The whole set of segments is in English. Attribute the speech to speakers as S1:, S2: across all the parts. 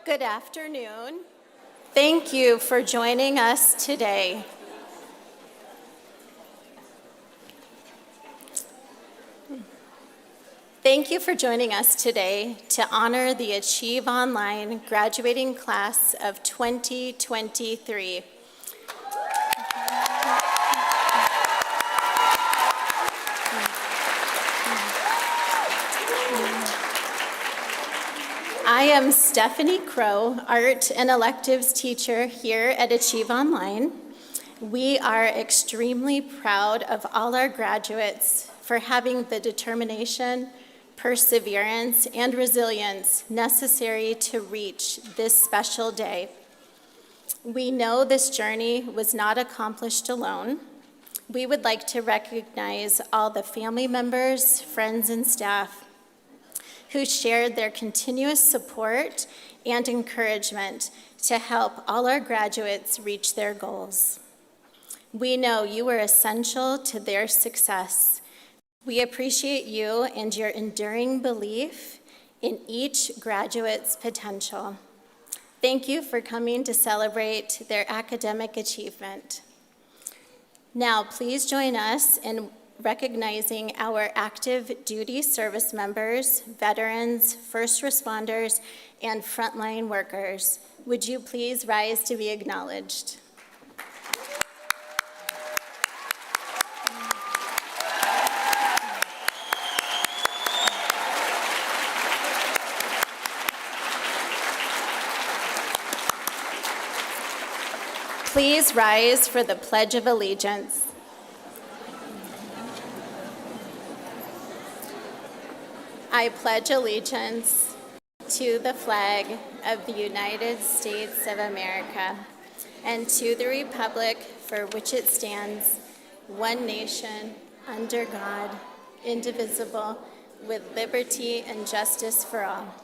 S1: Good afternoon. Thank you for joining us today. Thank you for joining us today to honor the Achieve Online graduating class of 2023. I am Stephanie Crow, Art and Electives teacher here at Achieve Online. We are extremely proud of all our graduates for having the determination, perseverance, and resilience necessary to reach this special day. We know this journey was not accomplished alone. We would like to recognize all the family members, friends, and staff who shared their continuous support and encouragement to help all our graduates reach their goals. We know you were essential to their success. We appreciate you and your enduring belief in each graduate's potential. Thank you for coming to celebrate their academic achievement. Now, please join us in recognizing our active duty service members, veterans, first responders, and frontline workers. Would you please rise to be acknowledged? Please rise for the Pledge of Allegiance. I pledge allegiance to the flag of the United States of America and to the republic for which it stands, one nation, under God, indivisible, with liberty and justice for all.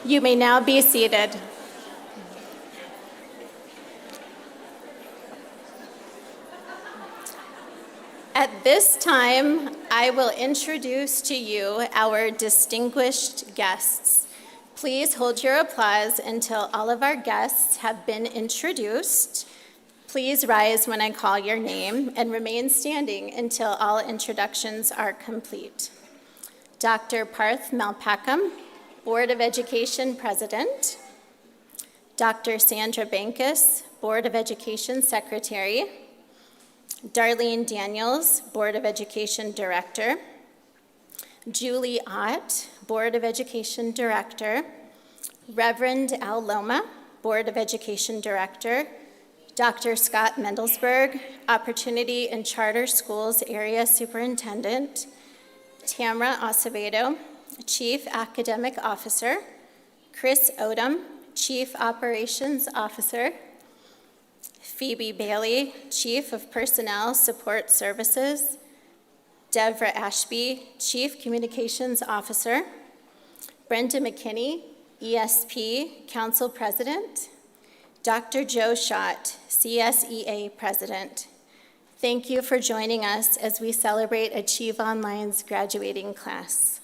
S1: You may now be seated. At this time, I will introduce to you our distinguished guests. Please hold your applause until all of our guests have been introduced. Please rise when I call your name and remain standing until all introductions are complete. Dr. Parth Malpakkam, Board of Education President. Dr. Sandra Bankus, Board of Education Secretary. Darlene Daniels, Board of Education Director. Julie Ott, Board of Education Director. Reverend Al Loma, Board of Education Director. Dr. Scott Mendelsberg, Opportunity and Charter Schools Area Superintendent. Tamara Acevedo, Chief Academic Officer. Chris Odom, Chief Operations Officer. Phoebe Bailey, Chief of Personnel Support Services. Devra Ashby, Chief Communications Officer. Brenda McKinney, ESP Council President. Dr. Joe Schott, CSEA President. Thank you for joining us as we celebrate Achieve Online's graduating class.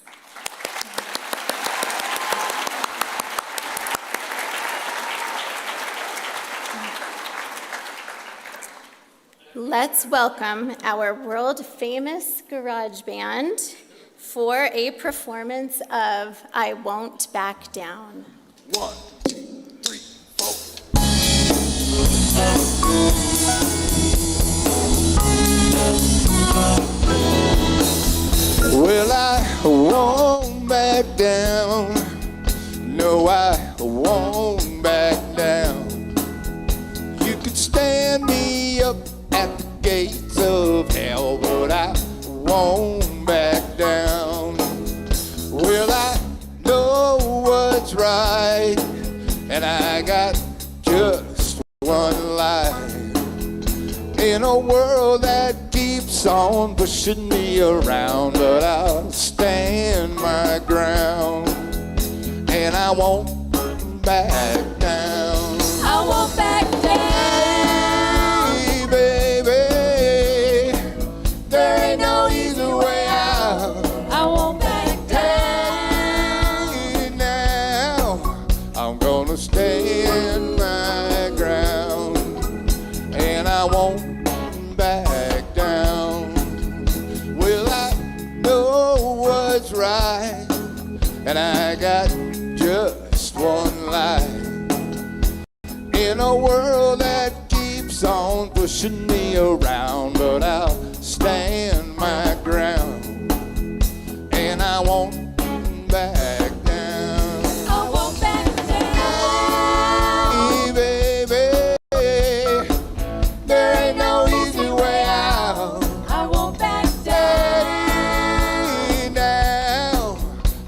S1: Let's welcome our world-famous garage band for a performance of I Won't Back Down.
S2: 1, 2, 3, 4. Well, I won't back down. No, I won't back down. You could stand me up at the gates of hell, but I won't back down. Well, I know what's right, and I got just one life. In a world that keeps on pushing me around, but I'll stand my ground, and I won't back down.
S3: I won't back down.
S2: Hey, baby, there ain't no easy way out.
S3: I won't back down.
S2: what's right, and I got just one life. In a world that keeps on pushing me around, but I'll stand my ground, and I won't back down.
S3: I won't back down.
S2: Hey, baby, there ain't no easy way out.
S3: I won't back down.
S2: Hey, now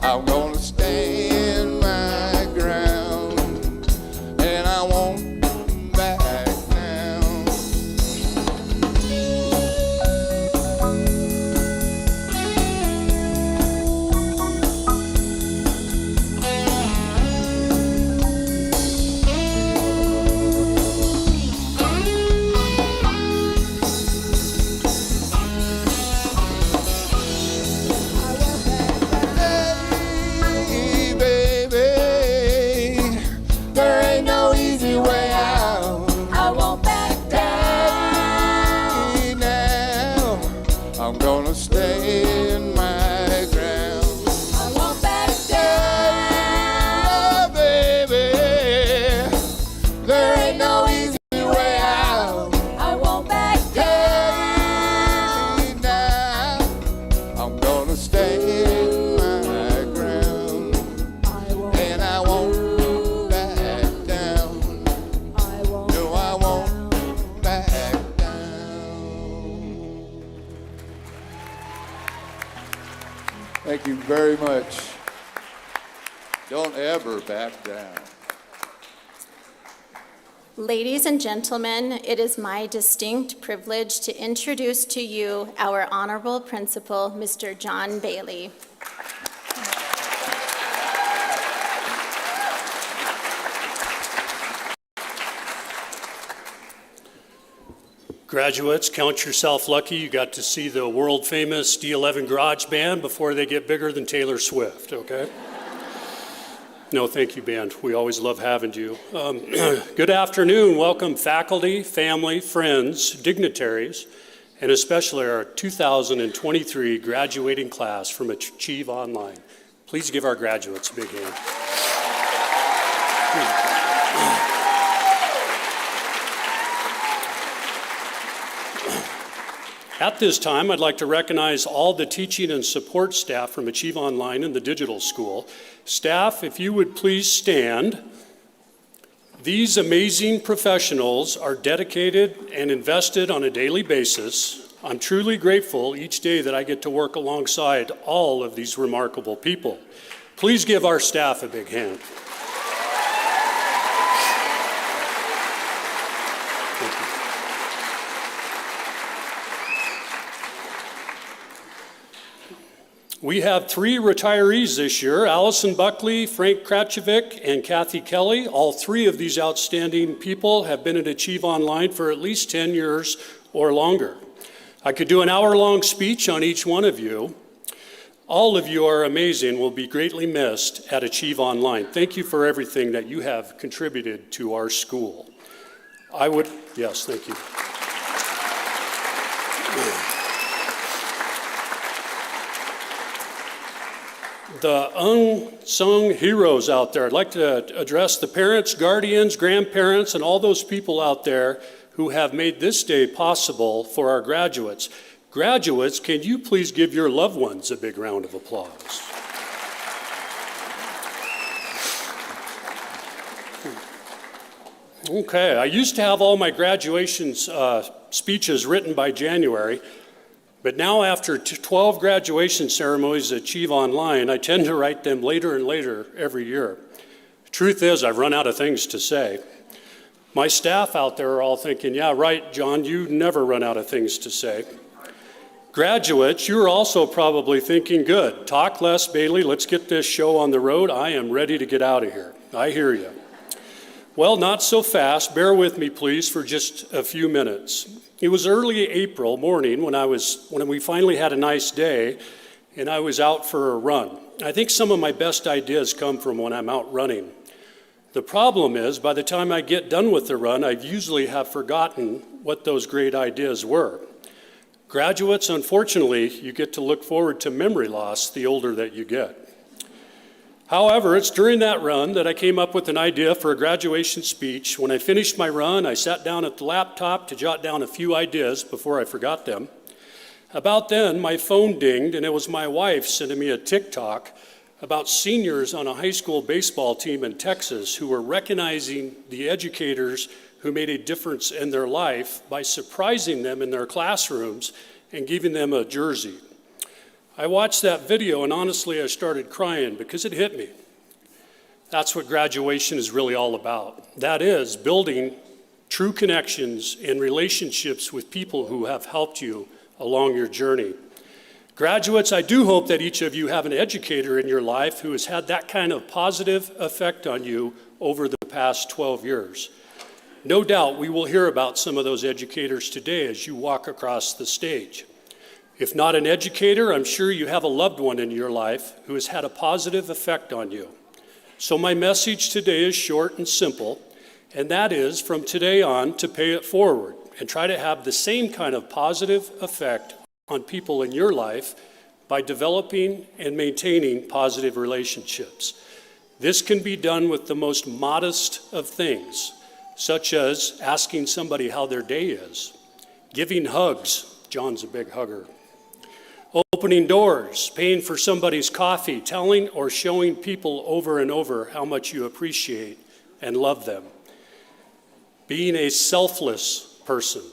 S2: I'm gonna stand my ground, and I won't back down. Hey, baby, there ain't no easy way out.
S3: I won't back down.
S2: Hey, now I'm gonna stand my ground.
S3: I won't back down.
S2: Oh, baby, there ain't no easy way out.
S3: I won't back down.
S2: Hey, now I'm gonna stand my ground, and I won't back down. No, I won't back down. Thank you very much. Don't ever back down.
S1: Ladies and gentlemen, it is my distinct privilege to introduce to you our honorable principal, Mr. John Bailey.
S4: Graduates, count yourself lucky. You got to see the world-famous D11 Garage Band before they get bigger than Taylor Swift, okay? No, thank you, band. We always love having you. Good afternoon. Welcome, faculty, family, friends, dignitaries, and especially our 2023 graduating class from Achieve Online. Please give our graduates a big hand. At this time, I'd like to recognize all the teaching and support staff from Achieve Online and the Digital School. Staff, if you would please stand. These amazing professionals are dedicated and invested on a daily basis. I'm truly grateful each day that I get to work alongside all of these remarkable people. Please give our staff a big hand. We have 3 retirees this year, Allison Buckley, Frank Kratchevic, and Kathy Kelly. All 3 of these outstanding people have been at Achieve Online for at least 10 years or longer. I could do an hour-long speech on each one of you. All of you are amazing, will be greatly missed at Achieve Online. Thank you for everything that you have contributed to our school. Yes, thank you. The unsung heroes out there. I'd like to address the parents, guardians, grandparents, and all those people out there who have made this day possible for our graduates. Graduates, can you please give your loved ones a big round of applause? Okay, I used to have all my graduation speeches written by January. But now after 12 graduation ceremonies at Achieve Online, I tend to write them later and later every year. Truth is, I've run out of things to say. My staff out there are all thinking, yeah, right, John, you never run out of things to say. Graduates, you're also probably thinking, good, talk less, Bailey, let's get this show on the road. I am ready to get out of here. I hear you. Well, not so fast. Bear with me, please, for just a few minutes. It was early April morning when we finally had a nice day, and I was out for a run. I think some of my best ideas come from when I'm out running. The problem is, by the time I get done with the run, I usually have forgotten what those great ideas were. Graduates, unfortunately, you get to look forward to memory loss the older that you get. However, it's during that run that I came up with an idea for a graduation speech. When I finished my run, I sat down at the laptop to jot down a few ideas before I forgot them. About then, my phone dinged, and it was my wife sending me a TikTok about seniors on a high school baseball team in Texas who were recognizing the educators who made a difference in their life by surprising them in their classrooms and giving them a jersey. I watched that video, and honestly, I started crying because it hit me. That's what graduation is really all about. That is, building true connections and relationships with people who have helped you along your journey. Graduates, I do hope that each of you have an educator in your life who has had that kind of positive effect on you over the past 12 years. No doubt we will hear about some of those educators today as you walk across the stage. If not an educator, I'm sure you have a loved one in your life who has had a positive effect on you. So my message today is short and simple, and that is from today on to pay it forward and try to have the same kind of positive effect on people in your life by developing and maintaining positive relationships. This can be done with the most modest of things, such as asking somebody how their day is, giving hugs, John's a big hugger, opening doors, paying for somebody's coffee, telling or showing people over and over how much you appreciate and love them. Being a selfless person,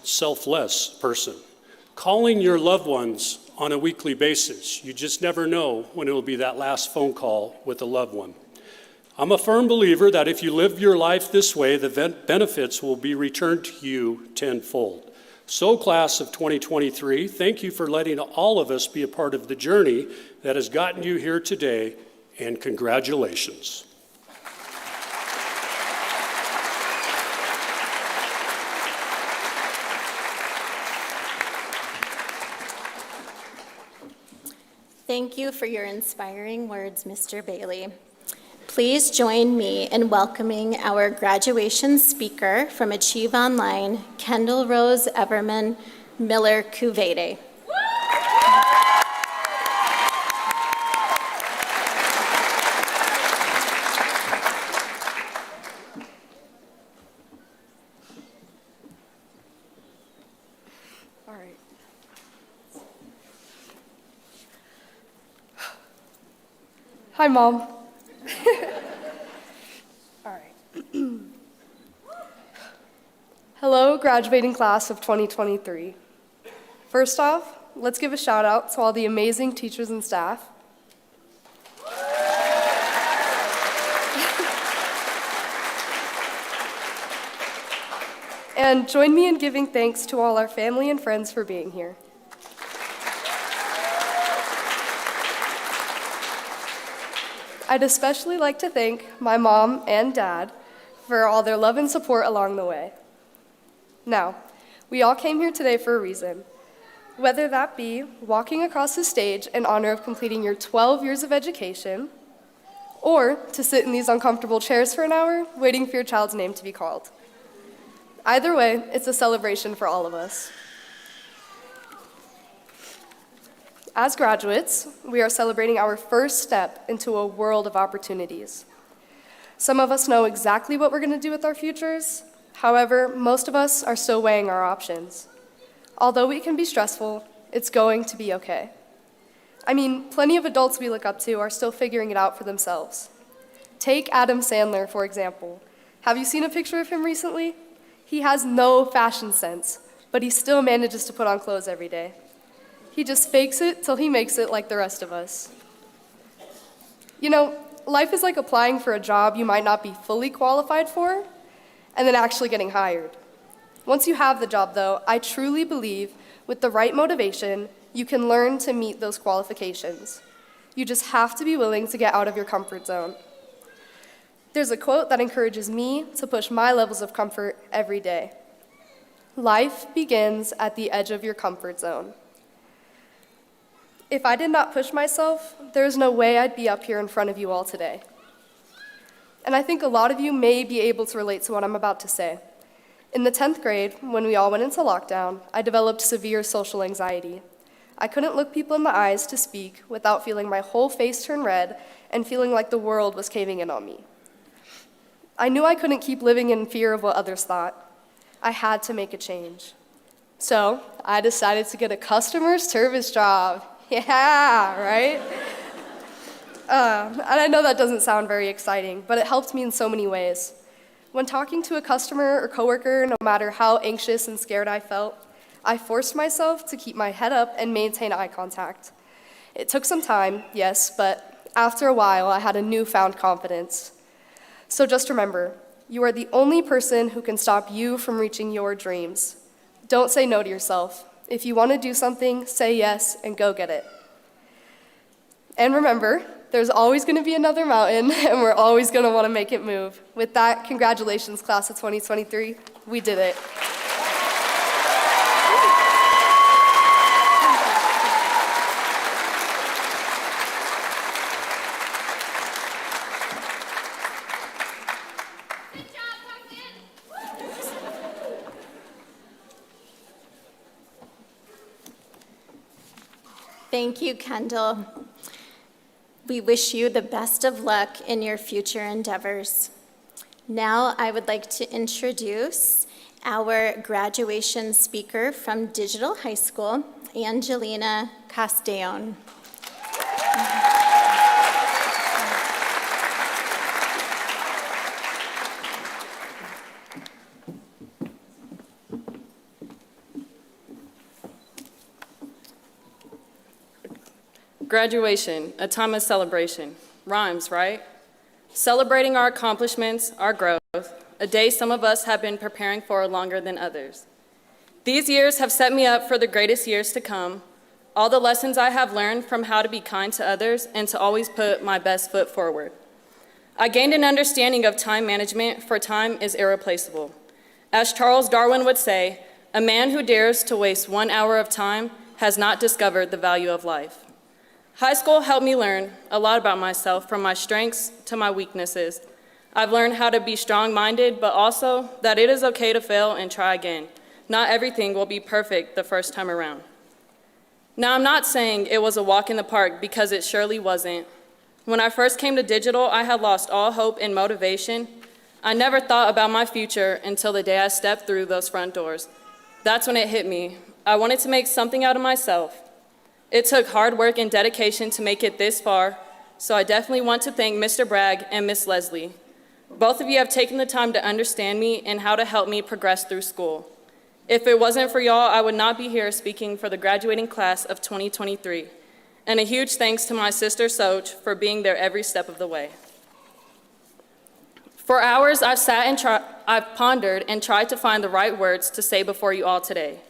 S4: calling your loved ones on a weekly basis. You just never know when it will be that last phone call with a loved one. I'm a firm believer that if you live your life this way, the benefits will be returned to you tenfold. So, class of 2023, thank you for letting all of us be a part of the journey that has gotten you here today, and congratulations.
S1: Thank you for your inspiring words, Mr. Bailey. Please join me in welcoming our graduation speaker from Achieve Online, Kendall Rose Everman Miller Cuvede.
S5: All right. Hi, Mom. All right. Hello, graduating class of 2023. First off, let's give a shout out to all the amazing teachers and staff. And join me in giving thanks to all our family and friends for being here. I'd especially like to thank my mom and dad for all their love and support along the way. Now, we all came here today for a reason, whether that be walking across the stage in honor of completing your 12 years of education, or to sit in these uncomfortable chairs for an hour waiting for your child's name to be called. Either way, it's a celebration for all of us. As graduates, we are celebrating our first step into a world of opportunities. Some of us know exactly what we're going to do with our futures. However, most of us are still weighing our options. Although it can be stressful, it's going to be okay. I mean, plenty of adults we look up to are still figuring it out for themselves. Take Adam Sandler, for example. Have you seen a picture of him recently? He has no fashion sense, but he still manages to put on clothes every day. He just fakes it till he makes it like the rest of us. You know, life is like applying for a job you might not be fully qualified for, and then actually getting hired. Once you have the job, though, I truly believe with the right motivation, you can learn to meet those qualifications. You just have to be willing to get out of your comfort zone. There's a quote that encourages me to push my levels of comfort every day. Life begins at the edge of your comfort zone. If I did not push myself, there's no way I'd be up here in front of you all today. And I think a lot of you may be able to relate to what I'm about to say. In the 10th grade, when we all went into lockdown, I developed severe social anxiety. I couldn't look people in the eyes to speak without feeling my whole face turn red and feeling like the world was caving in on me. I knew I couldn't keep living in fear of what others thought. I had to make a change. So I decided to get a customer service job. Yeah, right? And I know that doesn't sound very exciting, but it helped me in so many ways. When talking to a customer or coworker, no matter how anxious and scared I felt, I forced myself to keep my head up and maintain eye contact. It took some time, yes, but after a while, I had a newfound confidence. So just remember, you are the only person who can stop you from reaching your dreams. Don't say no to yourself. If you want to do something, say yes and go get it. And remember, there's always going to be another mountain, and we're always going to want to make it move. With that, congratulations, class of 2023. We did it.
S1: Thank you, Kendall. We wish you the best of luck in your future endeavors. Now I would like to introduce our graduation speaker from Digital High School, Angelina Castellon.
S6: Graduation, a time of celebration. Rhymes, right? Celebrating our accomplishments, our growth, a day some of us have been preparing for longer than others. These years have set me up for the greatest years to come, all the lessons I have learned from how to be kind to others and to always put my best foot forward. I gained an understanding of time management, for time is irreplaceable. As Charles Darwin would say, a man who dares to waste 1 hour of time has not discovered the value of life. High school helped me learn a lot about myself, from my strengths to my weaknesses. I've learned how to be strong-minded, but also that it is okay to fail and try again. Not everything will be perfect the first time around. Now, I'm not saying it was a walk in the park, because it surely wasn't. When I first came to digital, I had lost all hope and motivation. I never thought about my future until the day I stepped through those front doors. That's when it hit me. I wanted to make something out of myself. It took hard work and dedication to make it this far, so I definitely want to thank Mr. Bragg and Miss Leslie. Both of you have taken the time to understand me and how to help me progress through school. If it wasn't for y'all, I would not be here speaking for the graduating class of 2023. And a huge thanks to my sister Soch for being there every step of the way. For hours, I've sat and I've pondered and tried to find the right words to say before you all today.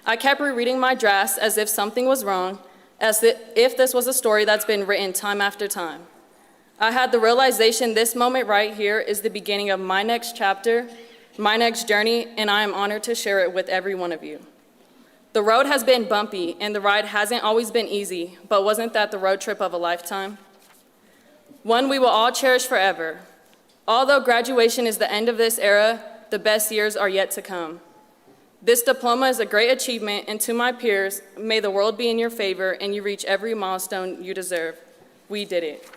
S6: I kept rereading my drafts as if something was wrong, as if this was a story that's been written time after time. I had the realization this moment right here is the beginning of my next chapter, my next journey, and I am honored to share it with every one of you. The road has been bumpy, and the ride hasn't always been easy, but wasn't that the road trip of a lifetime? One we will all cherish forever. Although graduation is the end of this era, the best years are yet to come. This diploma is a great achievement, and to my peers, may the world be in your favor and you reach every milestone you deserve. We did it.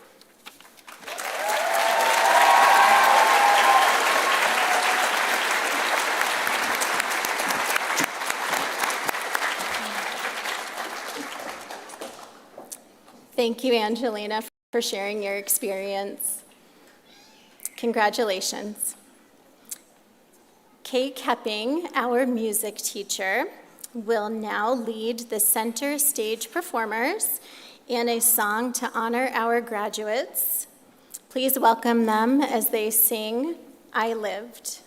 S1: Thank you, Angelina, for sharing your experience. Congratulations. Kay Kepping, our music teacher, will now lead the center stage performers in a song to honor our graduates. Please welcome them as they sing, "I Lived."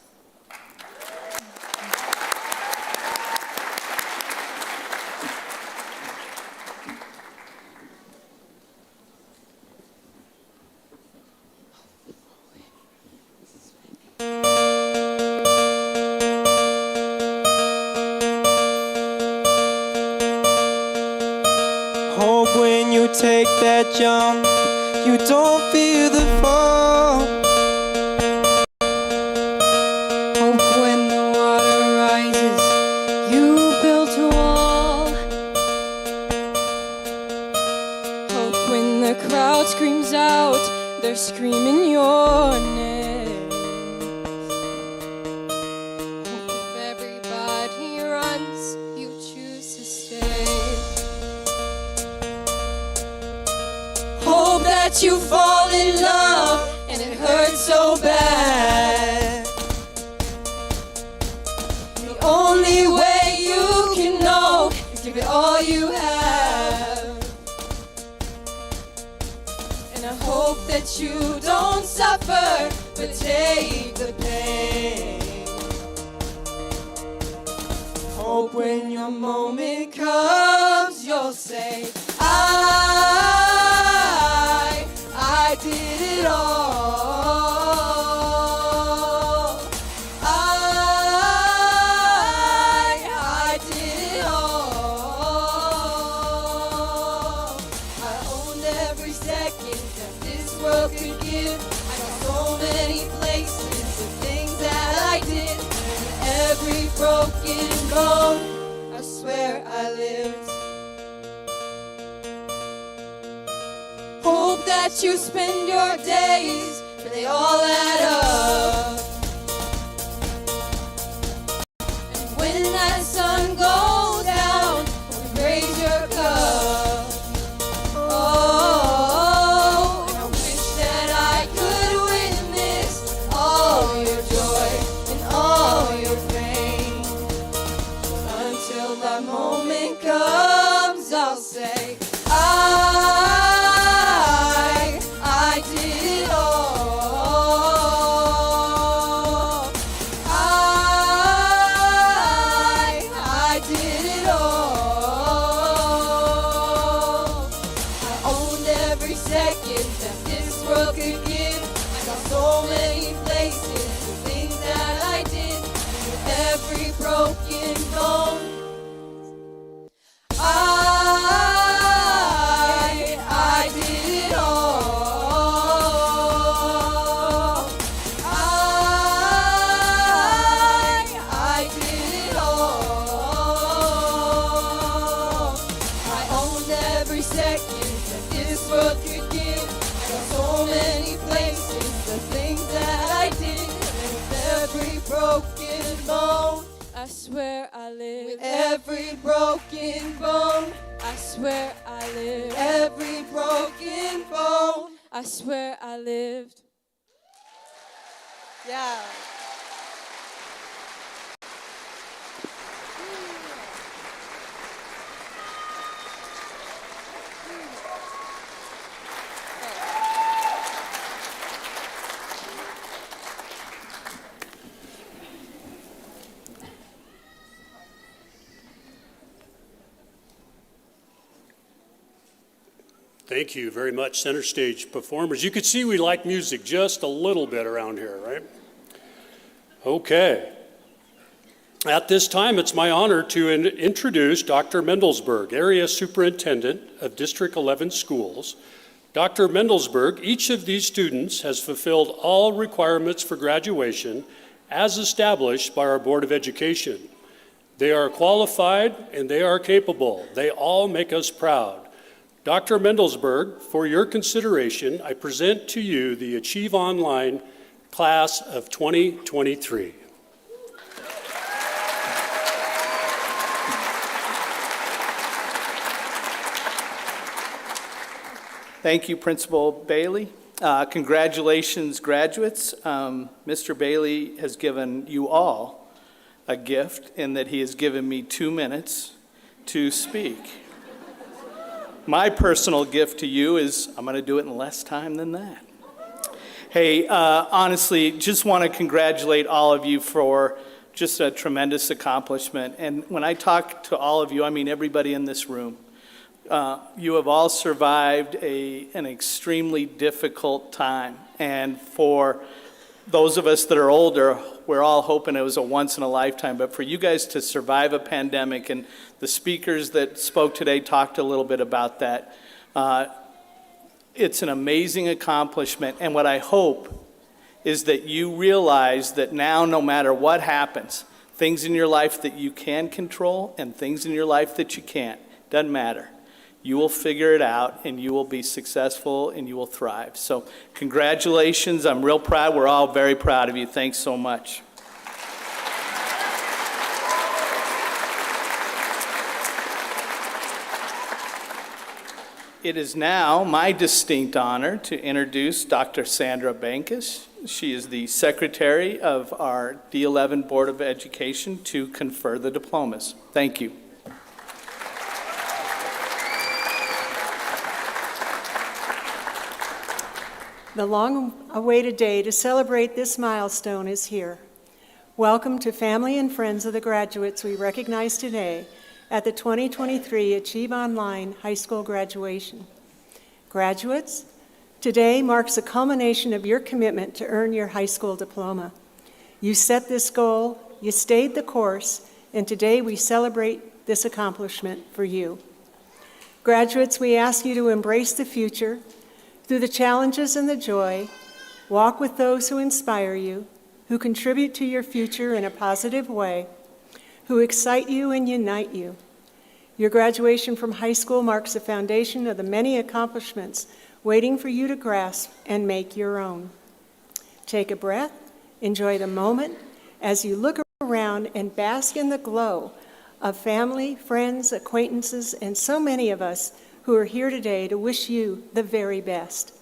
S7: Hope when you take that jump, you don't feel the fall. Hope when the water
S8: crowd screams out, they're screaming your name. If everybody runs, you choose to stay. Hope that you fall in love and it hurts so bad. The only way you can know is give it all you have. And I hope that you don't suffer, but take the pain. Hope when your moment comes, you'll say, I did it all. I did it all. I owned every second that this world could give. I got so many places and things that I did. And every broken bone, I swear I lived. Hope that you spend your days, for they all add up. And when that sun goes down, raise your cup. Oh, and I wish that I could witness all your joy and all your pain. Until that moment comes, I'll say, I did it all. I did it all. I owned every second that this world could give. I got so many places and things that I did. And every broken bone, I did it all. I did it all. I owned every second that this world could give. I got so many places, the things that I did. And with every broken bone, I swear I lived. With every broken bone, I swear I lived. Every broken bone, I swear I lived. Yeah.
S4: Thank you very much, center stage performers. You can see we like music just a little bit around here, right? Okay. At this time, it's my honor to introduce Dr. Mendelsberg, Area Superintendent of District 11 Schools. Dr. Mendelsberg, each of these students has fulfilled all requirements for graduation as established by our Board of Education. They are qualified and they are capable. They all make us proud. Dr. Mendelsberg, for your consideration, I present to you the Achieve Online Class of 2023.
S9: Thank you, Principal Bailey. Congratulations, graduates. Mr. Bailey has given you all a gift in that he has given me 2 minutes to speak. My personal gift to you is I'm going to do it in less time than that. Hey, honestly, just want to congratulate all of you for just a tremendous accomplishment. And when I talk to all of you, I mean everybody in this room. You have all survived an extremely difficult time. And for those of us that are older, we're all hoping it was a once in a lifetime. But for you guys to survive a pandemic, and the speakers that spoke today talked a little bit about that, it's an amazing accomplishment. And what I hope is that you realize that now, no matter what happens, things in your life that you can control and things in your life that you can't, doesn't matter. You will figure it out, and you will be successful, and you will thrive. So congratulations. I'm real proud. We're all very proud of you. Thanks so much. It is now my distinct honor to introduce Dr. Sandra Bankus. She is the secretary of our D11 Board of Education to confer the diplomas. Thank you.
S10: The long-awaited day to celebrate this milestone is here. Welcome to family and friends of the graduates we recognize today at the 2023 Achieve Online High School graduation. Graduates, today marks the culmination of your commitment to earn your high school diploma. You set this goal, you stayed the course, and today we celebrate this accomplishment for you. Graduates, we ask you to embrace the future through the challenges and the joy. Walk with those who inspire you, who contribute to your future in a positive way, who excite you and unite you. Your graduation from high school marks the foundation of the many accomplishments waiting for you to grasp and make your own. Take a breath, enjoy the moment as you look around and bask in the glow of family, friends, acquaintances, and so many of us who are here today to wish you the very best.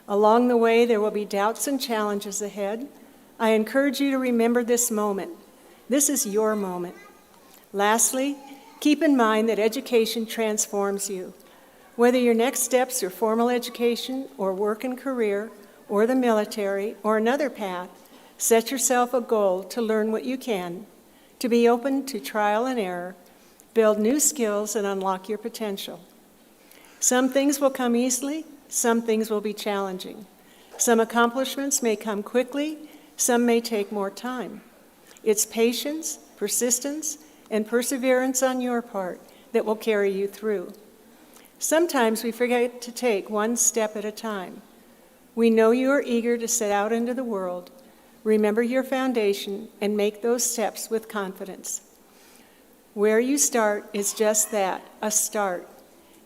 S10: Along the way, there will be doubts and challenges ahead. I encourage you to remember this moment. This is your moment. Lastly, keep in mind that education transforms you. Whether your next steps are formal education or work and career or the military or another path, set yourself a goal to learn what you can, to be open to trial and error, build new skills, and unlock your potential. Some things will come easily, some things will be challenging. Some accomplishments may come quickly, some may take more time. It's patience, persistence, and perseverance on your part that will carry you through. Sometimes we forget to take one step at a time. We know you are eager to set out into the world. Remember your foundation and make those steps with confidence. Where you start is just that, a start.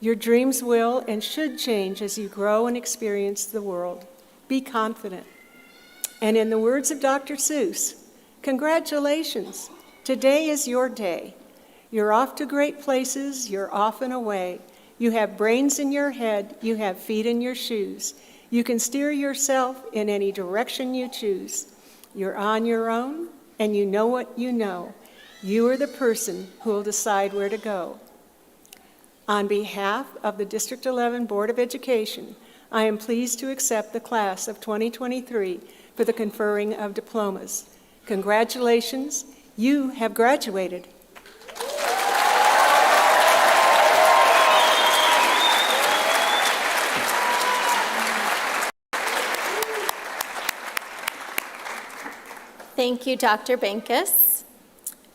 S10: Your dreams will and should change as you grow and experience the world. Be confident. And in the words of Dr. Seuss, congratulations. Today is your day. You're off to great places. You're off and away. You have brains in your head. You have feet in your shoes. You can steer yourself in any direction you choose. You're on your own, and you know what you know. You are the person who will decide where to go. On behalf of the District 11 Board of Education, I am pleased to accept the class of 2023 for the conferring of diplomas. Congratulations, you have graduated.
S1: Thank you, Dr. Bankus.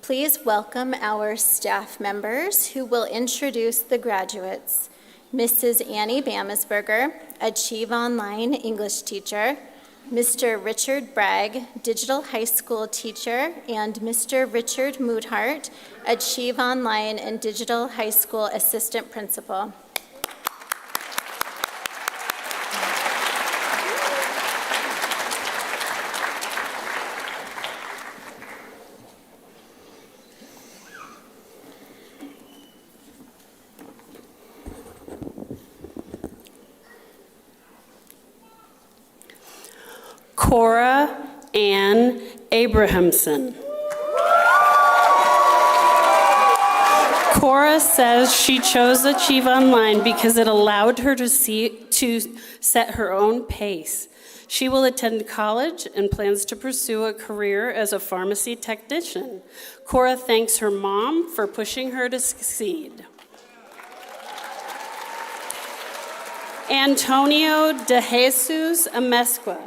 S1: Please welcome our staff members who will introduce the graduates. Mrs. Annie Bamesberger, Achieve Online English teacher, Mr. Richard Bragg, Digital High School teacher, and Mr. Richard Moodhart, Achieve Online and Digital High School assistant principal.
S11: Cora Ann Abrahamson. Cora says she chose Achieve Online because it allowed her to set her own pace. She will attend college and plans to pursue a career as a pharmacy technician. Cora thanks her mom for pushing her to succeed. Antonio de Jesus Amesqua.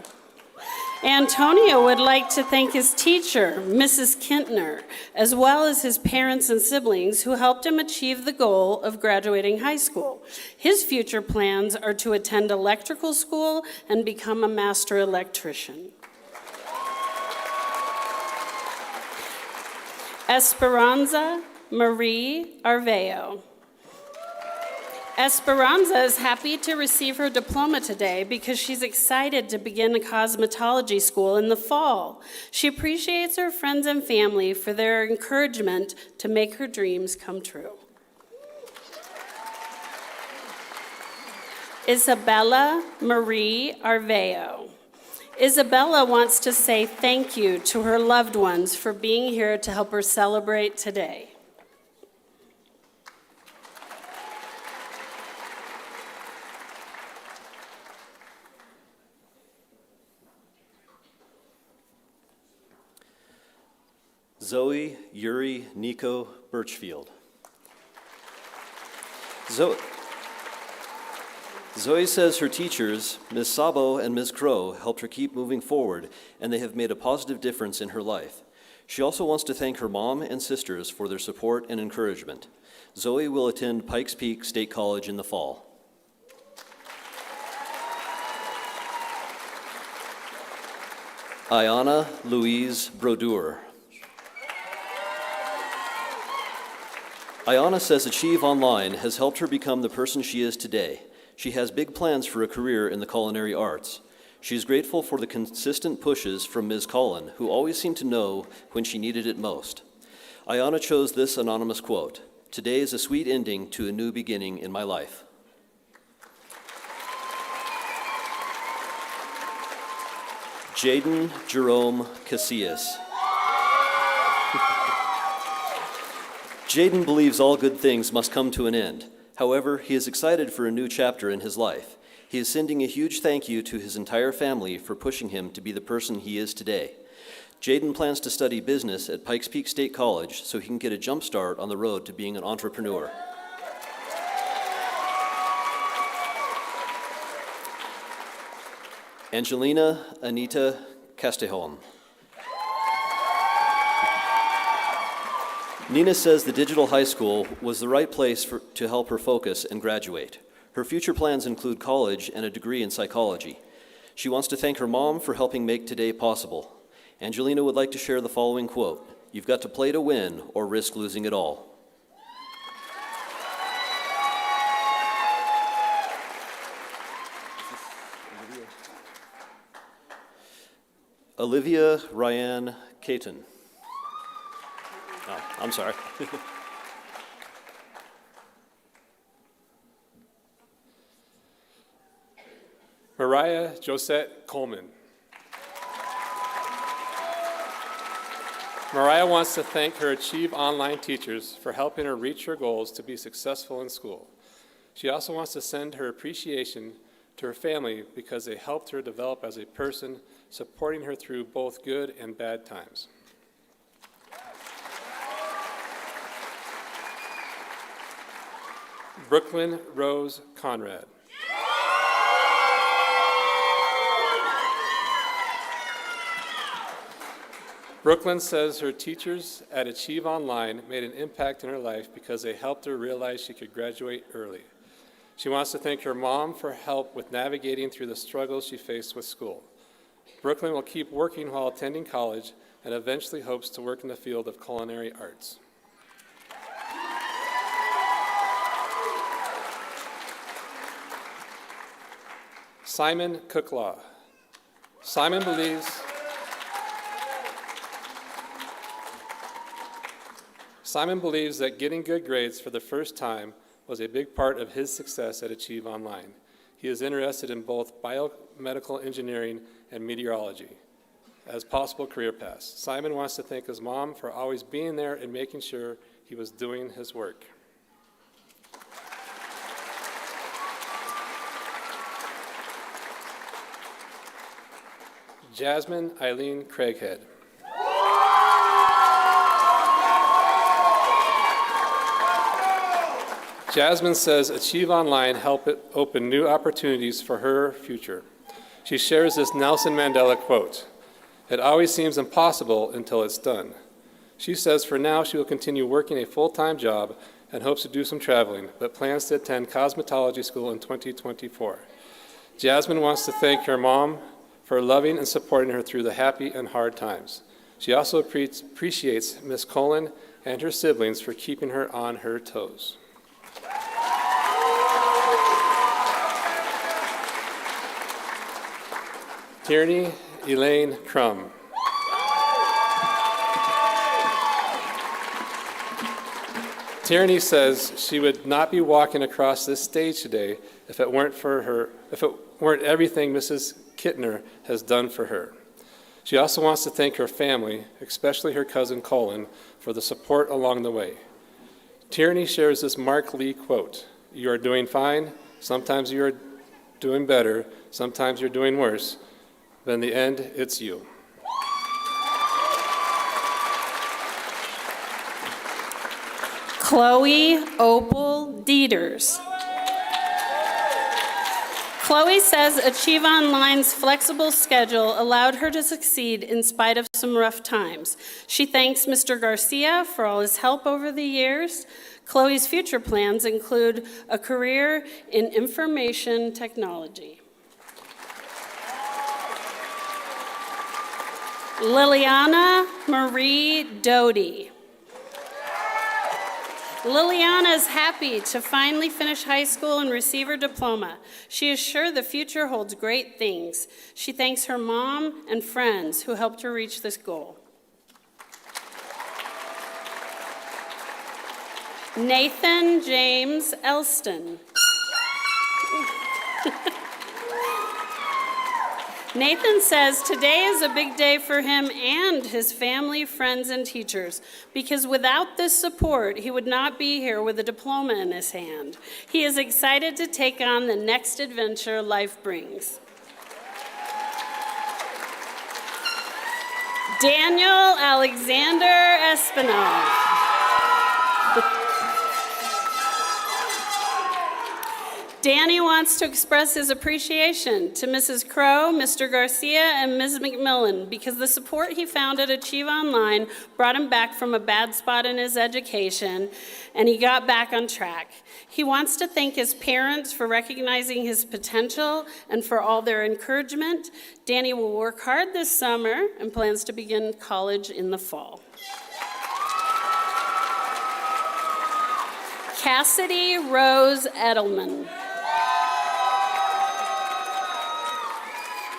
S11: Antonio would like to thank his teacher, Mrs. Kintner, as well as his parents and siblings who helped him achieve the goal of graduating high school. His future plans are to attend electrical school and become a master electrician. Esperanza Marie Arveo. Esperanza is happy to receive her diploma today because she's excited to begin a cosmetology school in the fall. She appreciates her friends and family for their encouragement to make her dreams come true. Isabella Marie Arveo. Isabella wants to say thank you to her loved ones for being here to help her celebrate today.
S12: Zoe Yuri Nico Birchfield. Zoe says her teachers, Ms. Sabo and Ms. Crow, helped her keep moving forward, and they have made a positive difference in her life. She also wants to thank her mom and sisters for their support and encouragement. Zoe will attend Pikes Peak State College in the fall. Ayana Louise Brodeur. Ayana says Achieve Online has helped her become the person she is today. She has big plans for a career in the culinary arts. She is grateful for the consistent pushes from Ms. Collin, who always seemed to know when she needed it most. Ayana chose this anonymous quote, "Today is a sweet ending to a new beginning in my life." Jaden Jerome Casillas. Jaden believes all good things must come to an end. However, he is excited for a new chapter in his life. He is sending a huge thank you to his entire family for pushing him to be the person he is today. Jaden plans to study business at Pikes Peak State College so he can get a jump start on the road to being an entrepreneur. Angelina Anita Castellon. Nina says the digital high school was the right place to help her focus and graduate. Her future plans include college and a degree in psychology. She wants to thank her mom for helping make today possible. Angelina would like to share the following quote, "You've got to play to win or risk losing it all." Olivia Ryan Caton. Oh, I'm sorry.
S13: Mariah Josette Coleman. Mariah wants to thank her Achieve Online teachers for helping her reach her goals to be successful in school. She also wants to send her appreciation to her family because they helped her develop as a person, supporting her through both good and bad times. Brooklyn Rose Conrad. Brooklyn says her teachers at Achieve Online made an impact in her life because they helped her realize she could graduate early. She wants to thank her mom for help with navigating through the struggles she faced with school. Brooklyn will keep working while attending college and eventually hopes to work in the field of culinary arts. Simon Cooklaw. Simon believes that getting good grades for the first time was a big part of his success at Achieve Online. He is interested in both biomedical engineering and meteorology as possible career paths. Simon wants to thank his mom for always being there and making sure he was doing his work. Jasmine Eileen Craighead. Jasmine says Achieve Online helped open new opportunities for her future. She shares this Nelson Mandela quote, "It always seems impossible until it's done." She says for now she will continue working a full-time job and hopes to do some traveling, but plans to attend cosmetology school in 2024. Jasmine wants to thank her mom for loving and supporting her through the happy and hard times. She also appreciates Miss Colin and her siblings for keeping her on her toes. Tierney Elaine Crum. Tierney says she would not be walking across this stage today if it weren't everything Mrs. Kittner has done for her. She also wants to thank her family, especially her cousin Colin, for the support along the way. Tierney shares this Mark Lee quote, "You are doing fine, sometimes you are doing better, sometimes you're doing worse, but in the end, it's you."
S11: Chloe Opal Dieters. Chloe says Achieve Online's flexible schedule allowed her to succeed in spite of some rough times. She thanks Mr. Garcia for all his help over the years. Chloe's future plans include a career in information technology. Liliana Marie Doty. Liliana is happy to finally finish high school and receive her diploma. She is sure the future holds great things. She thanks her mom and friends who helped her reach this goal. Nathan James Elston. Nathan says today is a big day for him and his family, friends, and teachers, because without this support, he would not be here with a diploma in his hand. He is excited to take on the next adventure life brings. Daniel Alexander Espinal. Danny wants to express his appreciation to Mrs. Crow, Mr. Garcia, and Ms. McMillan because the support he found at Achieve Online brought him back from a bad spot in his education, and he got back on track. He wants to thank his parents for recognizing his potential and for all their encouragement. Danny will work hard this summer and plans to begin college in the fall. Cassidy Rose Edelman.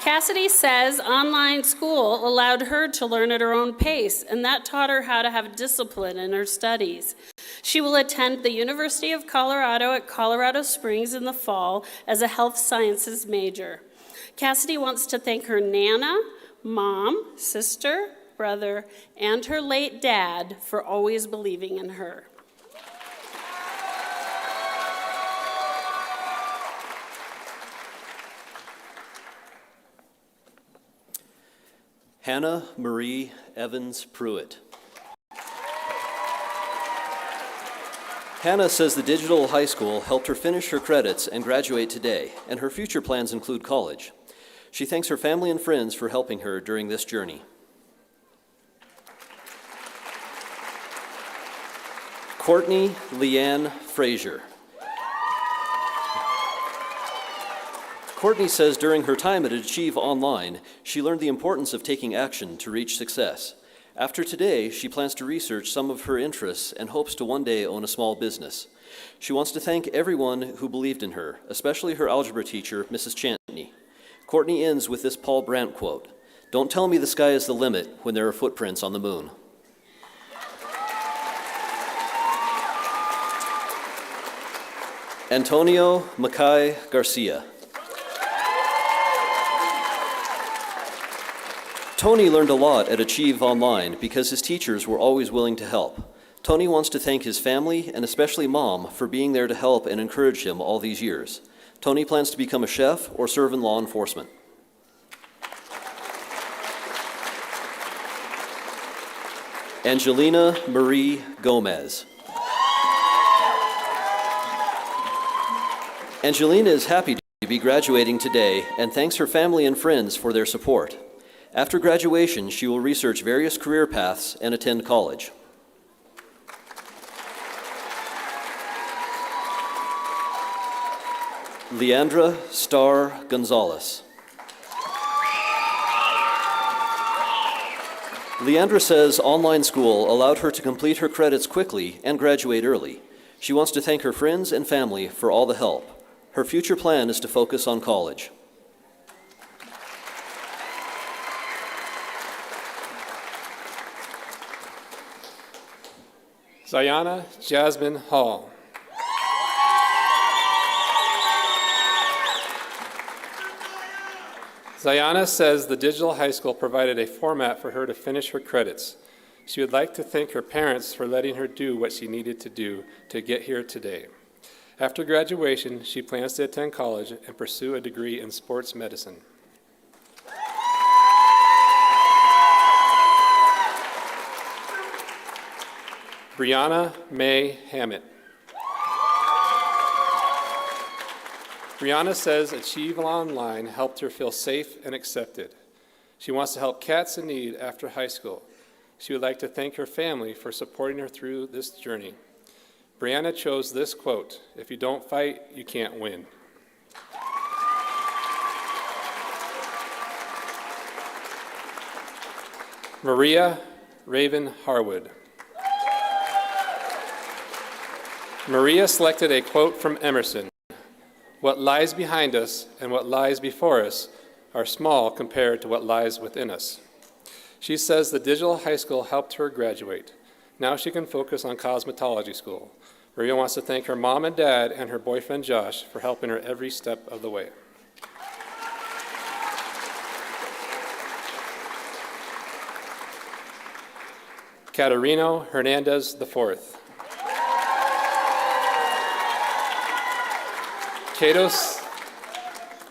S11: Cassidy says online school allowed her to learn at her own pace, and that taught her how to have discipline in her studies. She will attend the University of Colorado at Colorado Springs in the fall as a health sciences major. Cassidy wants to thank her Nana, mom, sister, brother, and her late dad for always believing in her.
S12: Hannah Marie Evans Pruitt. Hannah says the digital high school helped her finish her credits and graduate today, and her future plans include college. She thanks her family and friends for helping her during this journey. Courtney Leanne Frazier. Courtney says during her time at Achieve Online, she learned the importance of taking action to reach success. After today, she plans to research some of her interests and hopes to one day own a small business. She wants to thank everyone who believed in her, especially her algebra teacher, Mrs. Chantney. Courtney ends with this Paul Brandt quote, "Don't tell me the sky is the limit when there are footprints on the moon." Antonio Mackay Garcia. Tony learned a lot at Achieve Online because his teachers were always willing to help. Tony wants to thank his family and especially Mom for being there to help and encourage him all these years. Tony plans to become a chef or serve in law enforcement. Angelina Marie Gomez. Angelina is happy to be graduating today and thanks her family and friends for their support. After graduation, she will research various career paths and attend college. Leandra Starr Gonzalez. Leandra says online school allowed her to complete her credits quickly and graduate early. She wants to thank her friends and family for all the help. Her future plan is to focus on college.
S13: Zayana Jasmine Hall. Zayana says the digital high school provided a format for her to finish her credits. She would like to thank her parents for letting her do what she needed to do to get here today. After graduation, she plans to attend college and pursue a degree in sports medicine. Brianna May Hammett. Brianna says Achieve Online helped her feel safe and accepted. She wants to help cats in need after high school. She would like to thank her family for supporting her through this journey. Brianna chose this quote, "If you don't fight, you can't win." Maria Raven Harwood. Maria selected a quote from Emerson. "What lies behind us and what lies before us are small compared to what lies within us." She says the digital high school helped her graduate. Now she can focus on cosmetology school. Maria wants to thank her mom and dad and her boyfriend Josh for helping her every step of the way. Caterino Hernandez IV.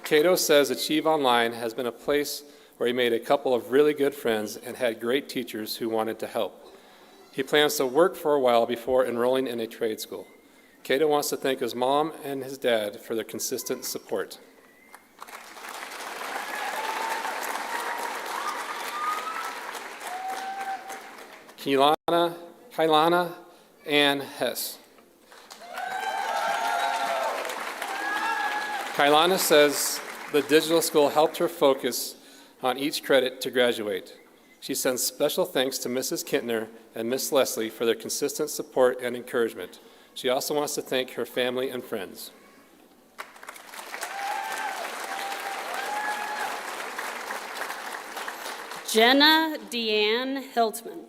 S13: Cato says Achieve Online has been a place where he made a couple of really good friends and had great teachers who wanted to help. He plans to work for a while before enrolling in a trade school. Cato wants to thank his mom and his dad for their consistent support. Kailana Ann Hess. Kailana says the digital school helped her focus on each credit to graduate. She sends special thanks to Mrs. Kintner and Miss Leslie for their consistent support and encouragement. She also wants to thank her family and friends.
S11: Jenna Deanne Hiltman.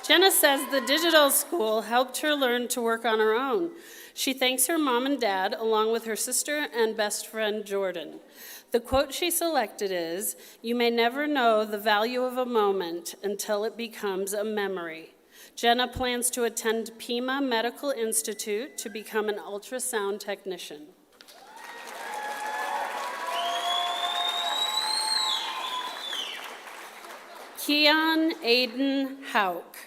S11: Jenna says the digital school helped her learn to work on her own. She thanks her mom and dad, along with her sister and best friend, Jordan. The quote she selected is, "You may never know the value of a moment until it becomes a memory." Jenna plans to attend Pima Medical Institute to become an ultrasound technician. Keon Aiden Hauk.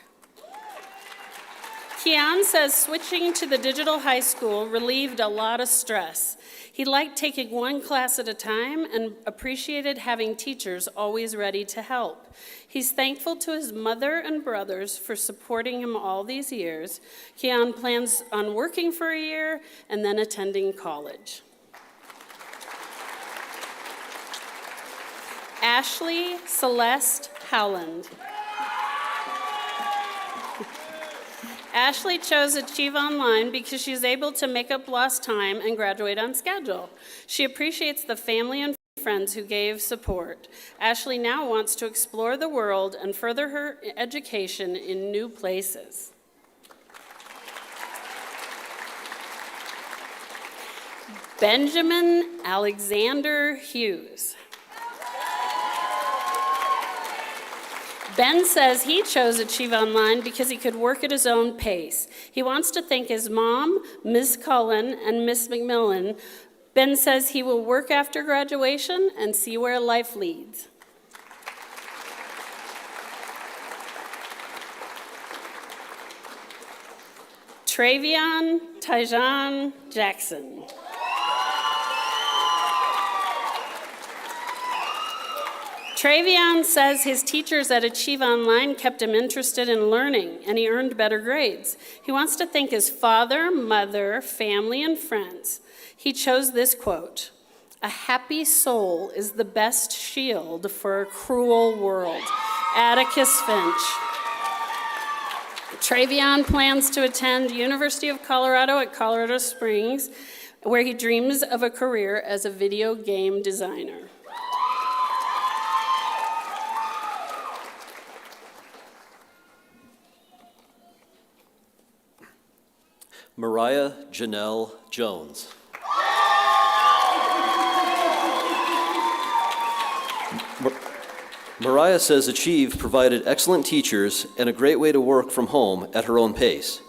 S11: Keon says switching to the digital high school relieved a lot of stress. He liked taking one class at a time and appreciated having teachers always ready to help. He's thankful to his mother and brothers for supporting him all these years. Keon plans on working for a year and then attending college. Ashley Celeste Howland. Ashley chose Achieve Online because she's able to make up lost time and graduate on schedule. She appreciates the family and friends who gave support. Ashley now wants to explore the world and further her education in new places. Benjamin Alexander Hughes. Ben says he chose Achieve Online because he could work at his own pace. He wants to thank his mom, Ms. Cullen, and Ms. McMillan. Ben says he will work after graduation and see where life leads. Travion Tyjon Jackson. Travion says his teachers at Achieve Online kept him interested in learning, and he earned better grades. He wants to thank his father, mother, family, and friends. He chose this quote, "A happy soul is the best shield for a cruel world." Atticus Finch. Travion plans to attend University of Colorado at Colorado Springs, where he dreams of a career as a video game designer.
S12: Mariah Janelle Jones. Mariah says Achieve provided excellent teachers and a great way to work from home at her own pace.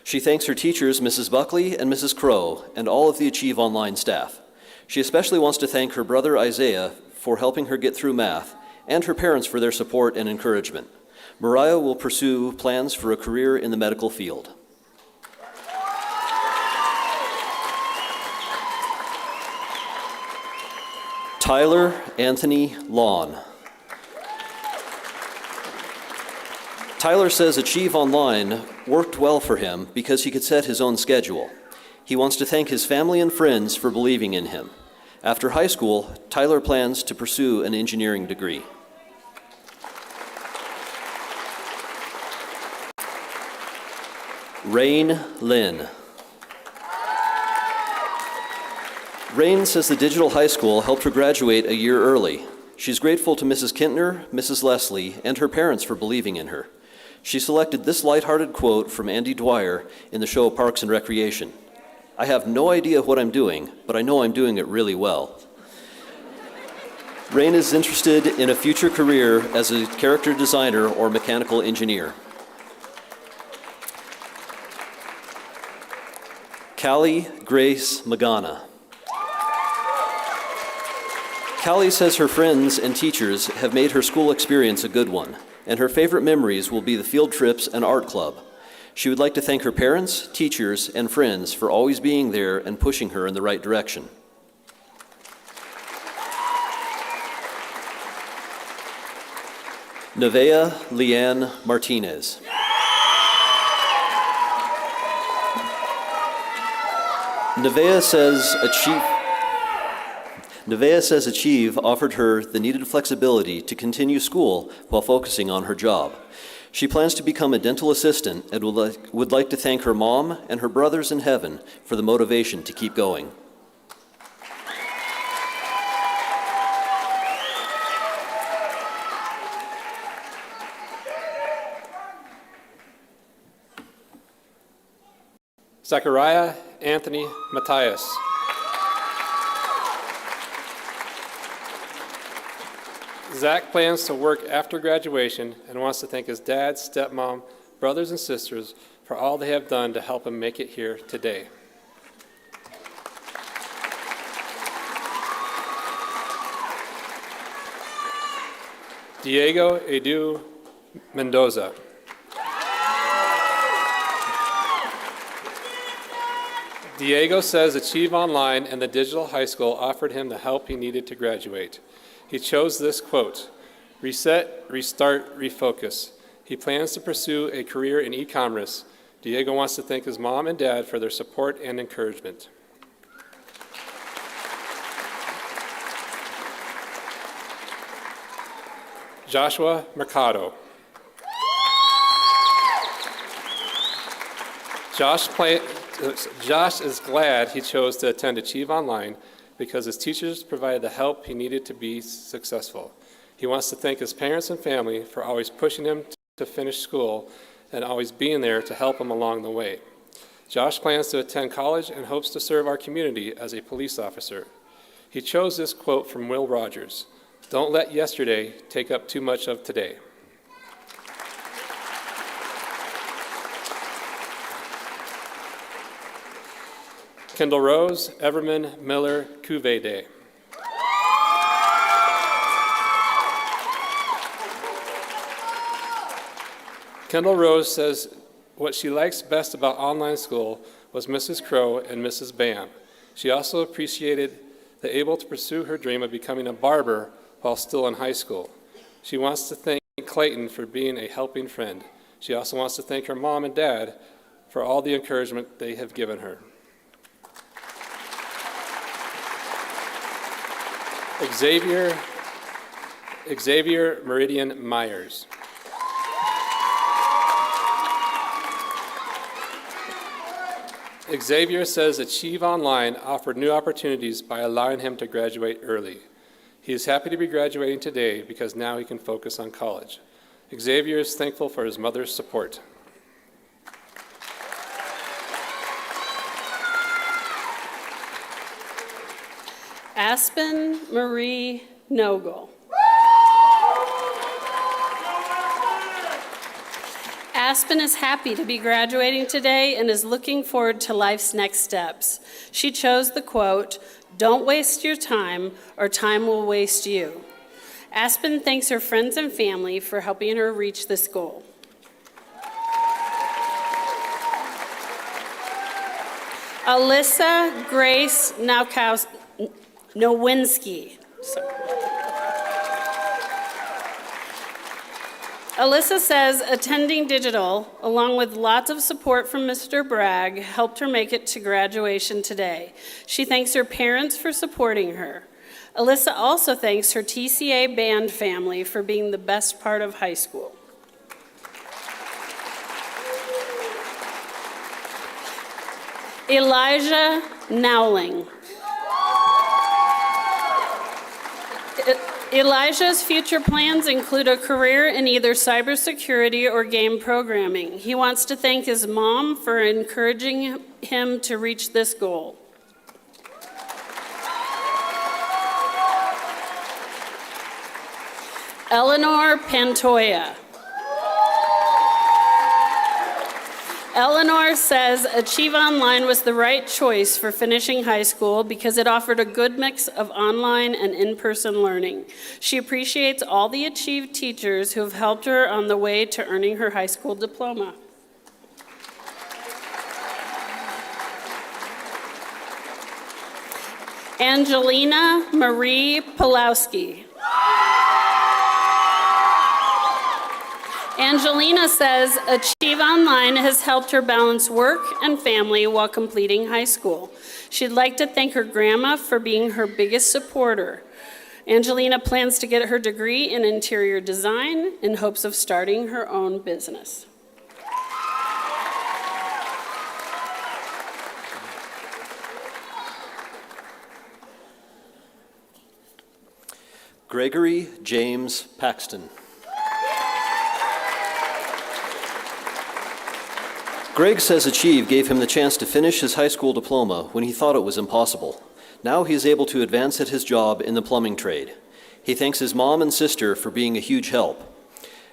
S12: She thanks her teachers, Mrs. Buckley and Mrs. Crow, and all of the Achieve Online staff. She especially wants to thank her brother Isaiah for helping her get through math, and her parents for their support and encouragement. Mariah will pursue plans for a career in the medical field. Tyler Anthony Lawn. Tyler says Achieve Online worked well for him because he could set his own schedule. He wants to thank his family and friends for believing in him. After high school, Tyler plans to pursue an engineering degree. Rain Lynn. Rain says the digital high school helped her graduate a year early. She's grateful to Mrs. Kintner, Mrs. Leslie, and her parents for believing in her. She selected this lighthearted quote from Andy Dwyer in the show Parks and Recreation. "I have no idea what I'm doing, but I know I'm doing it really well." Rain is interested in a future career as a character designer or mechanical engineer. Callie Grace Magana. Callie says her friends and teachers have made her school experience a good one, and her favorite memories will be the field trips and art club. She would like to thank her parents, teachers, and friends for always being there and pushing her in the right direction. Nevaeh Leanne Martinez. Nevaeh says Achieve offered her the needed flexibility to continue school while focusing on her job. She plans to become a dental assistant and would like to thank her mom and her brothers in heaven for the motivation to keep going.
S13: Zachariah Anthony Matthias. Zach plans to work after graduation and wants to thank his dad, stepmom, brothers, and sisters for all they have done to help him make it here today. Diego Edu Mendoza. Diego says Achieve Online and the digital high school offered him the help he needed to graduate. He chose this quote, "Reset, restart, refocus." He plans to pursue a career in e-commerce. Diego wants to thank his mom and dad for their support and encouragement. Joshua Mercado. Josh is glad he chose to attend Achieve Online because his teachers provided the help he needed to be successful. He wants to thank his parents and family for always pushing him to finish school and always being there to help him along the way. Josh plans to attend college and hopes to serve our community as a police officer. He chose this quote from Will Rogers, "Don't let yesterday take up too much of today." Kendall Rose, Everman Miller Cuvée. Kendall Rose says what she likes best about online school was Mrs. Crow and Mrs. Bam. She also appreciated the able to pursue her dream of becoming a barber while still in high school. She wants to thank Clayton for being a helping friend. She also wants to thank her mom and dad for all the encouragement they have given her. Xavier Meridian Myers. Xavier says Achieve Online offered new opportunities by allowing him to graduate early. He is happy to be graduating today because now he can focus on college. Xavier is thankful for his mother's support.
S11: Aspen Marie Nogel. Aspen is happy to be graduating today and is looking forward to life's next steps. She chose the quote, "Don't waste your time or time will waste you." Aspen thanks her friends and family for helping her reach this goal. Alyssa Grace Nowinski. Alyssa says attending digital, along with lots of support from Mr. Bragg, helped her make it to graduation today. She thanks her parents for supporting her. Alyssa also thanks her TCA band family for being the best part of high school. Elijah Nowling. Elijah's future plans include a career in either cybersecurity or game programming. He wants to thank his mom for encouraging him to reach this goal. Eleanor Pantoya. Eleanor says Achieve Online was the right choice for finishing high school because it offered a good mix of online and in-person learning. She appreciates all the Achieve teachers who have helped her on the way to earning her high school diploma. Angelina Marie Pulowski. Angelina says Achieve Online has helped her balance work and family while completing high school. She'd like to thank her grandma for being her biggest supporter. Angelina plans to get her degree in interior design in hopes of starting her own business.
S12: Gregory James Paxton. Greg says Achieve gave him the chance to finish his high school diploma when he thought it was impossible. Now he is able to advance at his job in the plumbing trade. He thanks his mom and sister for being a huge help.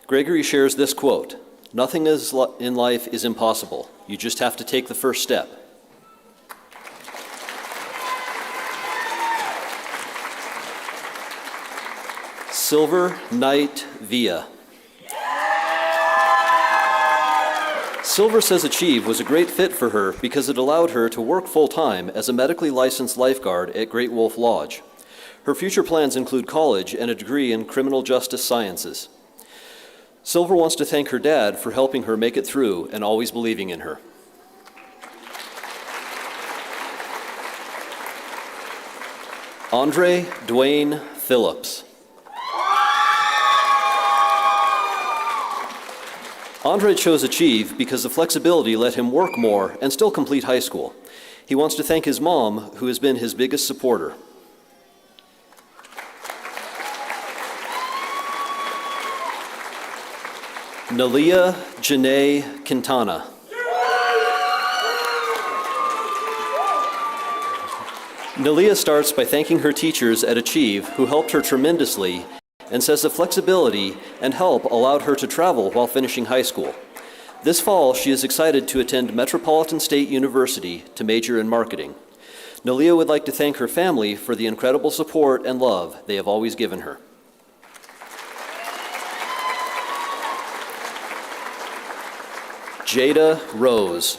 S12: Gregory shares this quote, "Nothing in life is impossible. You just have to take the first step." Silver Knight Villa. Silver says Achieve was a great fit for her because it allowed her to work full-time as a medically licensed lifeguard at Great Wolf Lodge. Her future plans include college and a degree in criminal justice sciences. Silver wants to thank her dad for helping her make it through and always believing in her. Andre Dwayne Phillips. Andre chose Achieve because the flexibility let him work more and still complete high school. He wants to thank his mom, who has been his biggest supporter. Nalia Janae Quintana. Nalia starts by thanking her teachers at Achieve, who helped her tremendously, and says the flexibility and help allowed her to travel while finishing high school. This fall, she is excited to attend Metropolitan State University to major in marketing. Nalia would like to thank her family for the incredible support and love they have always given her. Jada Rose.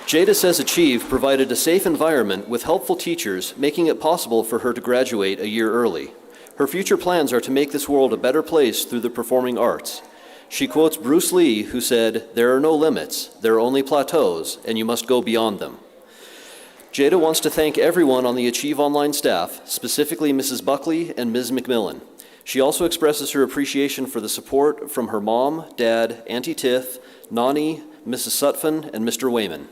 S12: Jada says Achieve provided a safe environment with helpful teachers, making it possible for her to graduate a year early. Her future plans are to make this world a better place through the performing arts. She quotes Bruce Lee, who said, "There are no limits, there are only plateaus, and you must go beyond them." Jada wants to thank everyone on the Achieve Online staff, specifically Mrs. Buckley and Ms. McMillan. She also expresses her appreciation for the support from her mom, dad, Auntie Tiff, Nani, Mrs. Sutphin, and Mr. Wayman.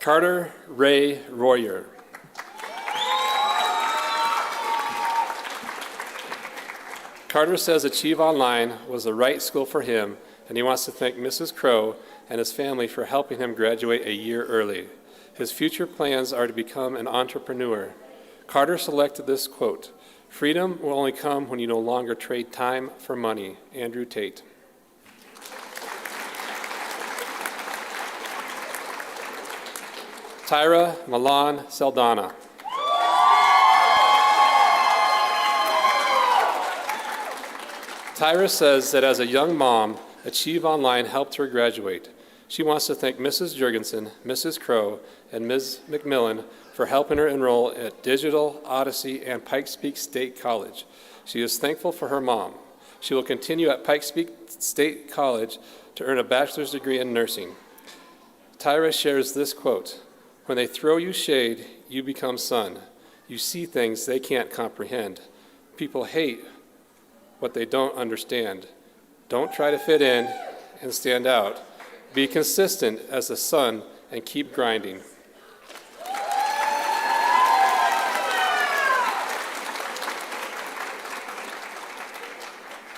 S13: Carter Ray Royer. Carter says Achieve Online was the right school for him, and he wants to thank Mrs. Crow and his family for helping him graduate a year early. His future plans are to become an entrepreneur. Carter selected this quote, "Freedom will only come when you no longer trade time for money." Andrew Tate. Tyra Milan Saldana. Tyra says that as a young mom, Achieve Online helped her graduate. She wants to thank Mrs. Jurgensen, Mrs. Crow, and Ms. McMillan for helping her enroll at Digital, Odyssey, and Pikes Peak State College. She is thankful for her mom. She will continue at Pikes Peak State College to earn a bachelor's degree in nursing. Tyra shares this quote, "When they throw you shade, you become sun. You see things they can't comprehend. People hate what they don't understand. Don't try to fit in and stand out. Be consistent as the sun and keep grinding."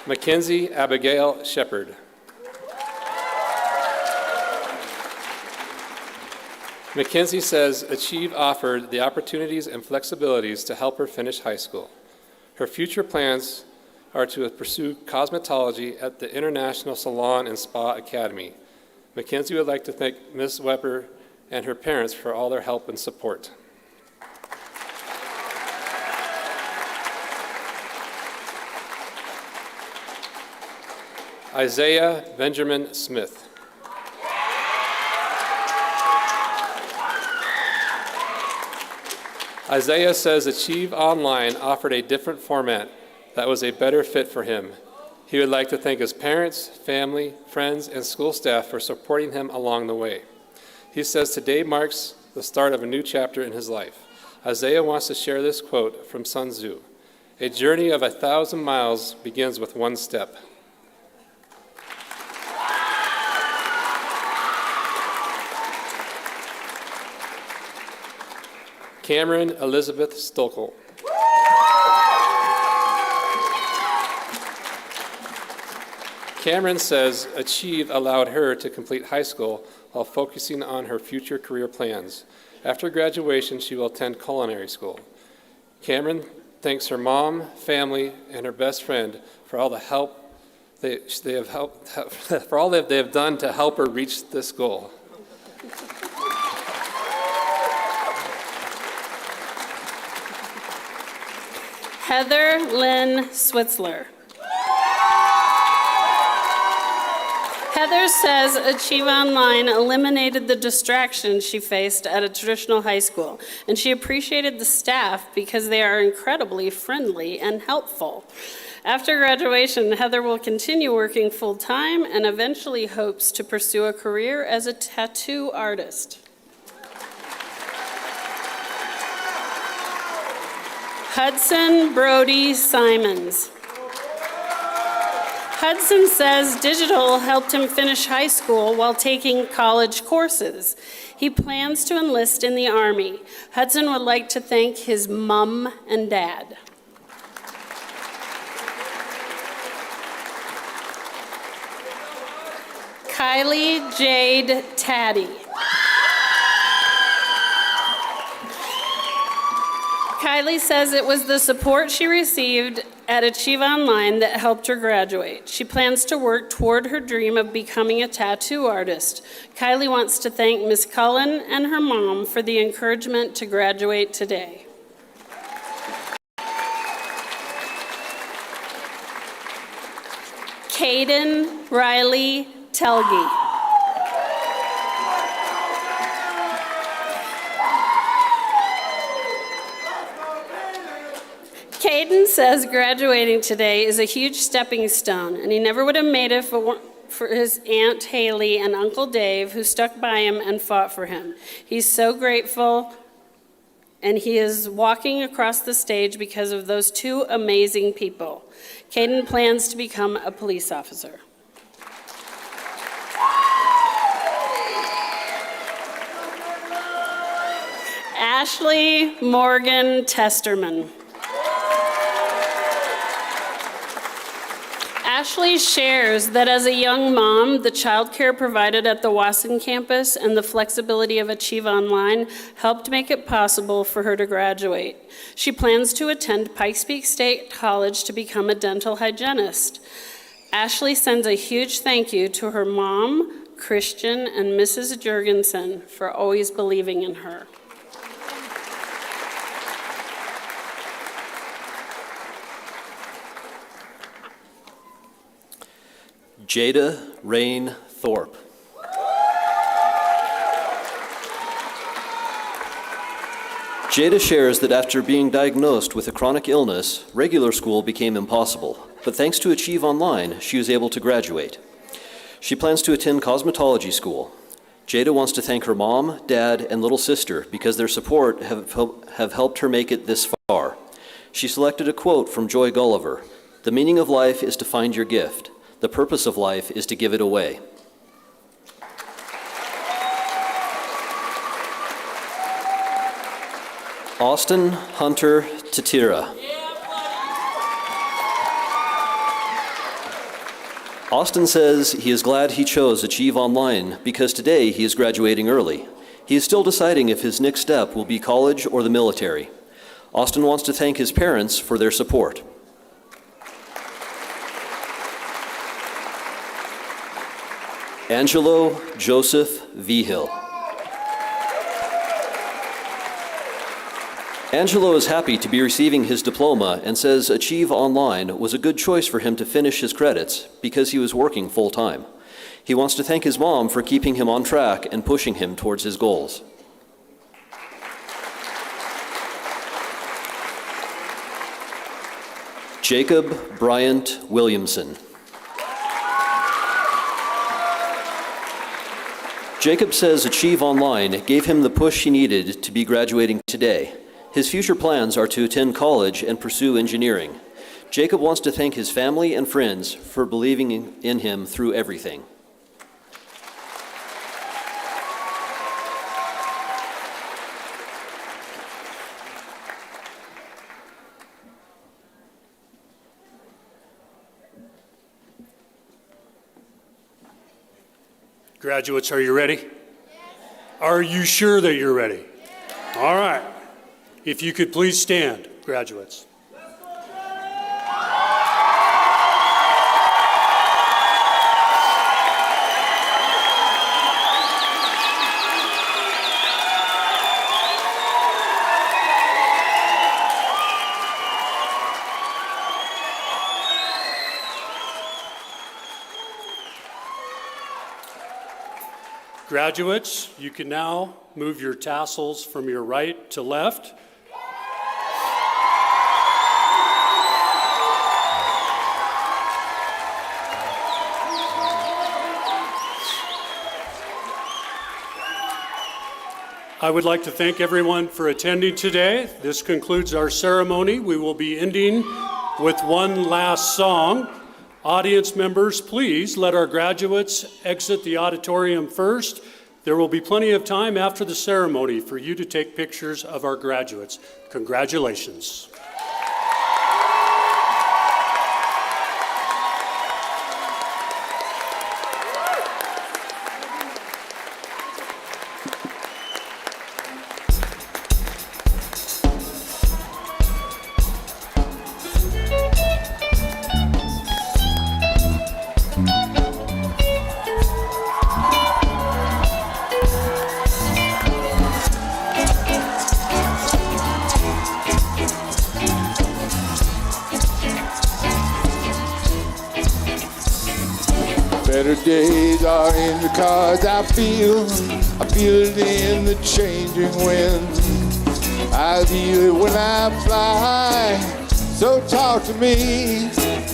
S13: Mackenzie Abigail Shepard. Mackenzie says Achieve offered the opportunities and flexibilities to help her finish high school. Her future plans are to pursue cosmetology at the International Salon and Spa Academy. Mackenzie would like to thank Ms. Weber and her parents for all their help and support. Isaiah Benjamin Smith. Isaiah says Achieve Online offered a different format that was a better fit for him. He would like to thank his parents, family, friends, and school staff for supporting him along the way. He says today marks the start of a new chapter in his life. Isaiah wants to share this quote from Sun Tzu, "A journey of 1,000 miles begins with one step." Cameron Elizabeth Stokel. Cameron says Achieve allowed her to complete high school while focusing on her future career plans. After graduation, she will attend culinary school. Cameron thanks her mom, family, and her best friend for all the help they have done to help her reach this goal.
S11: Heather Lynn Switzler. Heather says Achieve Online eliminated the distractions she faced at a traditional high school, and she appreciated the staff because they are incredibly friendly and helpful. After graduation, Heather will continue working full-time and eventually hopes to pursue a career as a tattoo artist. Hudson Brody Simons. Hudson says digital helped him finish high school while taking college courses. He plans to enlist in the Army. Hudson would like to thank his mom and dad. Kylie Jade Taddy. Kylie says it was the support she received at Achieve Online that helped her graduate. She plans to work toward her dream of becoming a tattoo artist. Kylie wants to thank Ms. Cullen and her mom for the encouragement to graduate today. Caden Riley Telge. Caden says graduating today is a huge stepping stone, and he never would have made it for his Aunt Haley and Uncle Dave, who stuck by him and fought for him. He's so grateful, and he is walking across the stage because of those two amazing people. Caden plans to become a police officer. Ashley Morgan Testerman. Ashley shares that as a young mom, the childcare provided at the Wasson campus and the flexibility of Achieve Online helped make it possible for her to graduate. She plans to attend Pikes Peak State College to become a dental hygienist. Ashley sends a huge thank you to her mom, Christian, and Mrs. Jurgensen for always believing in her.
S12: Jada Rain Thorpe. Jada shares that after being diagnosed with a chronic illness, regular school became impossible. But thanks to Achieve Online, she was able to graduate. She plans to attend cosmetology school. Jada wants to thank her mom, dad, and little sister because their support have helped her make it this far. She selected a quote from Joy Gulliver: "The meaning of life is to find your gift. The purpose of life is to give it away." Austin Hunter Tatira. Austin says he is glad he chose Achieve Online because today he is graduating early. He is still deciding if his next step will be college or the military. Austin wants to thank his parents for their support. Angelo Joseph Vigil. Angelo is happy to be receiving his diploma and says Achieve Online was a good choice for him to finish his credits because he was working full-time. He wants to thank his mom for keeping him on track and pushing him towards his goals. Jacob Bryant Williamson. Jacob says Achieve Online gave him the push he needed to be graduating today. His future plans are to attend college and pursue engineering. Jacob wants to thank his family and friends for believing in him through everything.
S4: Graduates, are you ready? Yes. Are you sure that you're ready? Yes. All right. If you could please stand, graduates. Graduates, you can now move your tassels from your right to left. I would like to thank everyone for attending today. This concludes our ceremony. We will be ending with one last song. Audience members, please let our graduates exit the auditorium first. There will be plenty of time after the ceremony for you to take pictures of our graduates. Congratulations.
S2: Better days are in the cards, I feel it in the changing wind. I feel it when I fly, so talk to me.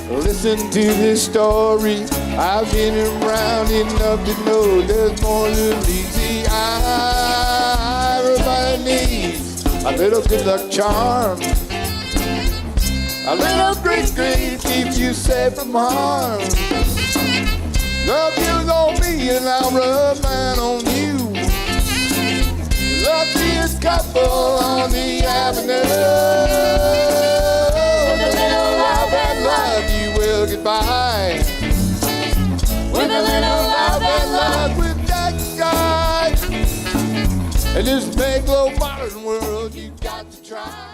S2: Listen to this story, I've been around enough to know there's more than easy. Everybody needs a little good luck charm. A little grace keeps you safe from harm. Love you on me and I'll rub mine on you. Luckiest couple on the avenue. With a little love and love you will get by. In this big, low, modern world, you got to try.